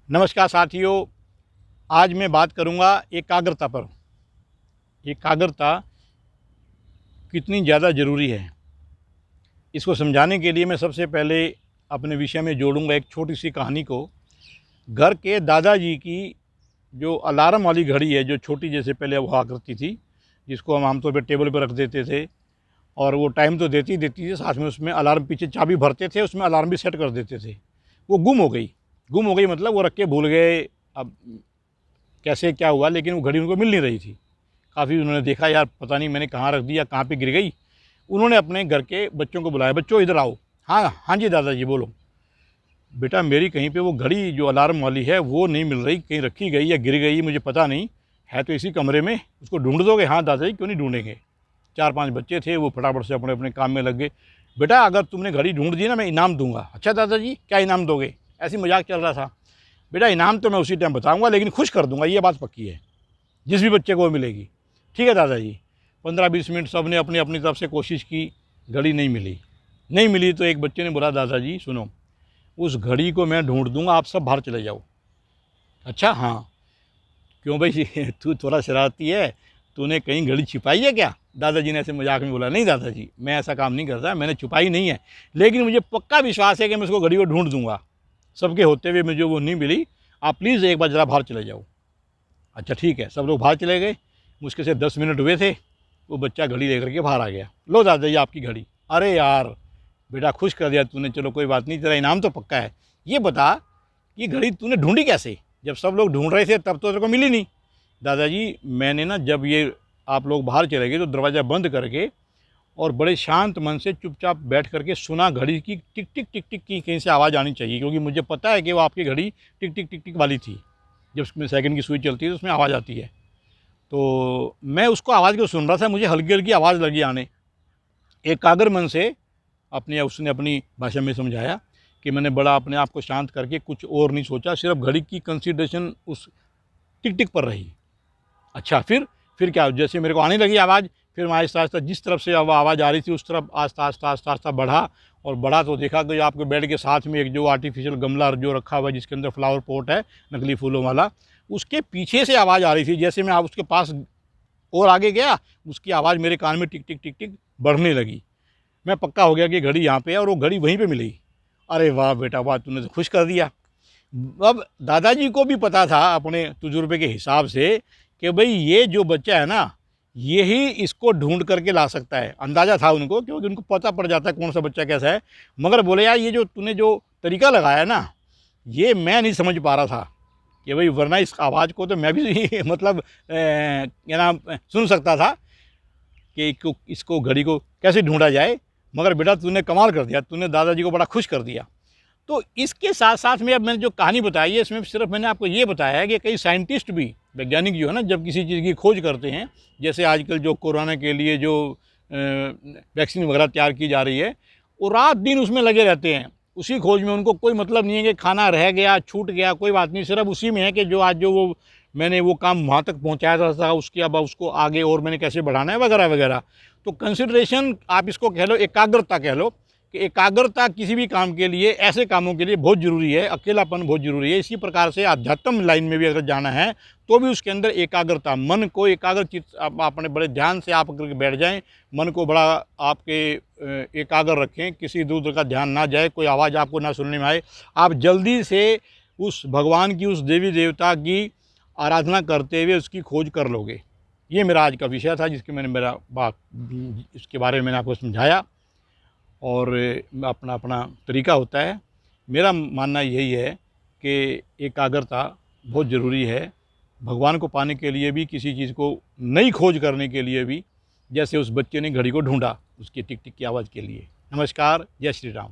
नमस्कार साथियों, आज मैं बात करूंगा एकाग्रता पर। एकाग्रता कितनी ज़्यादा ज़रूरी है, इसको समझाने के लिए मैं सबसे पहले अपने विषय में जोड़ूंगा एक छोटी सी कहानी को। घर के दादाजी की जो अलार्म वाली घड़ी है, जो छोटी जैसे पहले हुआ करती थी, जिसको हम आमतौर पर टेबल पर रख देते थे, और वो टाइम तो देती देती थी, साथ में उसमें अलार्म पीछे चाबी भरते थे, उसमें अलार्म भी सेट कर देते थे। वो गुम हो गई। गुम हो गई मतलब वो रख के भूल गए। अब कैसे क्या हुआ, लेकिन वो घड़ी उनको मिल नहीं रही थी। काफ़ी उन्होंने देखा, यार पता नहीं मैंने कहाँ रख दिया, कहाँ पे गिर गई। उन्होंने अपने घर के बच्चों को बुलाया, बच्चों इधर आओ। हाँ हाँ जी दादाजी बोलो। बेटा मेरी कहीं पे वो घड़ी जो अलार्म वाली है वो नहीं मिल रही, कहीं रखी गई या गिर गई, मुझे पता नहीं है, तो इसी कमरे में, उसको ढूंढ दोगे? हाँ दादाजी, क्यों नहीं ढूंढेंगे। 4-5 बच्चे थे, वो फटाफट से अपने अपने काम में लग गए। बेटा अगर तुमने घड़ी ढूंढ दी ना, मैं इनाम दूंगा। अच्छा दादाजी, क्या इनाम दोगे? ऐसी मजाक चल रहा था। बेटा इनाम तो मैं उसी टाइम बताऊंगा, लेकिन खुश कर दूंगा, ये बात पक्की है, जिस भी बच्चे को वो मिलेगी। ठीक है दादाजी। 15-20 मिनट सब ने अपनी अपनी तरफ से कोशिश की, घड़ी नहीं मिली। नहीं मिली तो एक बच्चे ने बोला, दादाजी सुनो, उस घड़ी को मैं ढूंढ दूंगा, आप सब बाहर चले जाओ। अच्छा हाँ, क्यों भाई तू थोड़ा शरारती है, तूने कहीं घड़ी छिपाई है क्या? दादाजी ने ऐसे मजाक में बोला। नहीं दादाजी, मैं ऐसा काम नहीं करता, मैंने छुपाई नहीं है, लेकिन मुझे पक्का विश्वास है कि मैं उसको घड़ी को ढूंढ दूंगा। सबके होते हुए मुझे वो नहीं मिली, आप प्लीज़ एक बार ज़रा बाहर चले जाओ। अच्छा ठीक है, सब लोग बाहर चले गए। मुश्किल से 10 मिनट हुए थे, वो बच्चा घड़ी लेकर के बाहर आ गया। लो दादाजी आपकी घड़ी। अरे यार बेटा, खुश कर दिया तूने, चलो कोई बात नहीं, तेरा इनाम तो पक्का है। ये बता कि घड़ी तूने ढूंढी कैसे? जब सब लोग ढूंढ रहे थे तब तो तेरे को मिली नहीं। दादाजी मैंने ना, जब ये आप लोग बाहर चले गए तो दरवाज़ा बंद करके और बड़े शांत मन से चुपचाप बैठ करके सुना घड़ी की टिक टिक टिक टिक की कहीं से आवाज़ आनी चाहिए, क्योंकि मुझे पता है कि वो आपकी घड़ी टिक टिक टिक टिक वाली थी। जब उसमें सेकंड की सुई चलती है तो उसमें आवाज़ आती है। तो मैं उसको आवाज़ को सुन रहा था, मुझे हल्की हल्की आवाज़ लगी आने। एकाग्र मन से अपने उसने अपनी भाषा में समझाया कि मैंने बड़ा अपने आप को शांत करके कुछ और नहीं सोचा, सिर्फ घड़ी की कंसिडरेशन उस टिक टिक पर रही। अच्छा फिर क्या, जैसे मेरे को आने लगी आवाज़, फिर मैं आहिस्ता आहिस्ता जिस तरफ से अब आवाज़ आ रही थी उस तरफ आस्ता आस्ता आस्ता आस्ता बढ़ा। और बढ़ा तो देखा कि आपके बेड के साथ में एक जो आर्टिफिशियल गमला जो रखा हुआ है, जिसके अंदर फ्लावर पॉट है नकली फूलों वाला, उसके पीछे से आवाज़ आ रही थी। जैसे मैं आप उसके पास और आगे गया, उसकी आवाज़ मेरे कान में टिक टिक टिक टिक बढ़ने लगी। मैं पक्का हो गया कि घड़ी यहाँ पे है, और वो घड़ी वहीं पे मिली। अरे वाह बेटा वाह, तूने तो खुश कर दिया। अब दादाजी को भी पता था अपने तजुर्बे के हिसाब से कि भाई ये जो बच्चा है ना, यही इसको ढूंढ करके ला सकता है। अंदाज़ा था उनको, क्योंकि उनको पता पड़ जाता है कौन सा बच्चा कैसा है। मगर बोले यार, ये जो तूने जो तरीका लगाया ना, ये मैं नहीं समझ पा रहा था कि भाई, वरना इस आवाज़ को तो मैं भी मतलब क्या नाम सुन सकता था कि इसको घड़ी को कैसे ढूंढा जाए। मगर बेटा तूने कमाल कर दिया, तूने दादाजी को बड़ा खुश कर दिया। तो इसके साथ साथ में अब मैंने जो कहानी बताई है, इसमें सिर्फ मैंने आपको ये बताया है कि कई साइंटिस्ट भी, वैज्ञानिक जो है ना, जब किसी चीज़ की खोज करते हैं, जैसे आजकल जो कोरोना के लिए जो वैक्सीन वगैरह तैयार की जा रही है, वो रात दिन उसमें लगे रहते हैं। उसी खोज में उनको कोई मतलब नहीं है कि खाना रह गया, छूट गया, कोई बात नहीं, सिर्फ उसी में है कि जो आज जो वो मैंने वो काम वहाँ तक पहुँचाया था, उसके अब उसको आगे और मैंने कैसे बढ़ाना है वगैरह वगैरह। तो कंसिडरेशन आप इसको कह लो, एकाग्रता कह लो, कि एकाग्रता किसी भी काम के लिए, ऐसे कामों के लिए बहुत ज़रूरी है। अकेलापन बहुत ज़रूरी है। इसी प्रकार से आध्यात्म लाइन में भी अगर जाना है तो भी उसके अंदर एकाग्रता, मन को एकाग्रचित अपने बड़े ध्यान से आप करके बैठ जाएं, मन को बड़ा आपके एकाग्र रखें, किसी दूर दूर का ध्यान ना जाए, कोई आवाज़ आपको ना सुनने में आए। आप जल्दी से उस भगवान की, उस देवी देवता की आराधना करते हुए उसकी खोज कर लोगे। ये मेरा आज का विषय था, जिसके मैंने मेरा बात इसके बारे में मैंने आपको समझाया। और अपना अपना तरीका होता है। मेरा मानना यही है कि एकाग्रता बहुत ज़रूरी है, भगवान को पाने के लिए भी, किसी चीज़ को नई खोज करने के लिए भी, जैसे उस बच्चे ने घड़ी को ढूंढा उसकी टिक टिक की आवाज़ के लिए। नमस्कार, जय श्री राम।